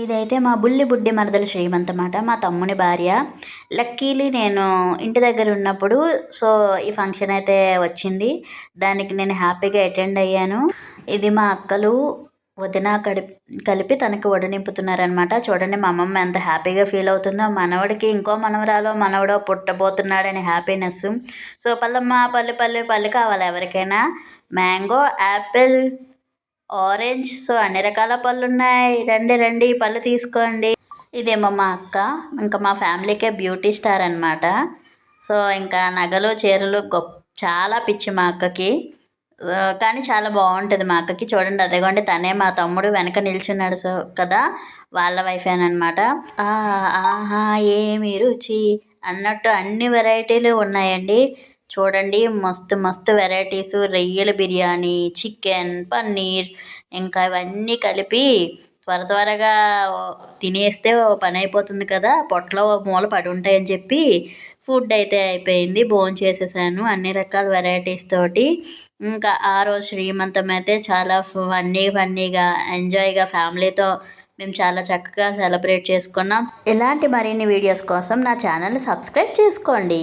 ఇదైతే మా బుడ్డి మరదలు శ్రీమంతమాట. మా తమ్ముని భార్య. లక్కీలీ నేను ఇంటి దగ్గర ఉన్నప్పుడు ఈ ఫంక్షన్ అయితే వచ్చింది. దానికి నేను హ్యాపీగా అటెండ్ అయ్యాను. ఇది మా అక్కలు, వదిన కలిపి తనకి వడ నింపుతున్నారనమాట. చూడండి మా అమ్మమ్మ ఎంత హ్యాపీగా ఫీల్ అవుతుందో. మనవడికి ఇంకో మనవడో పుట్టబోతున్నాడని హ్యాపీనెస్. పల్లమ్మ పల్లి కావాలి ఎవరికైనా. మ్యాంగో, యాపిల్, ఆరెంజ్ అన్ని రకాల పళ్ళున్నాయి. రండి పళ్ళు తీసుకోండి. ఇదేమో మా అక్క. ఇంకా మా ఫ్యామిలీకే బ్యూటీ స్టార్ అనమాట. ఇంకా నగలు, చీరలు చాలా పిచ్చి మా అక్కకి. కానీ చాలా బాగుంటుంది మా అక్కకి. చూడండి అదిగోండి తనే మా తమ్ముడు వెనక నిల్చున్నాడు కదా, వాళ్ళ వైఫేనమాట. ఆహా ఏమి రుచి అన్నట్టు అన్ని వెరైటీలు ఉన్నాయండి. చూడండి మస్తు వెరైటీస్. రొయ్యల బిర్యానీ, చికెన్, పన్నీర్, ఇంకా ఇవన్నీ కలిపి త్వరగా తినేస్తే పని అయిపోతుంది కదా, పొట్టలో మూల పడి ఉంటాయని చెప్పి ఫుడ్ అయితే అయిపోయింది. భోంచేసేసాను అన్ని రకాల వెరైటీస్ తోటి. ఇంకా ఆ రోజు శ్రీమంతం అయితే చాలా ఫన్నీగా ఎంజాయ్గా ఫ్యామిలీతో మేము చాలా చక్కగా సెలబ్రేట్ చేసుకున్నాం. ఇలాంటి మరిన్ని వీడియోస్ కోసం నా ఛానల్ని సబ్స్క్రైబ్ చేసుకోండి.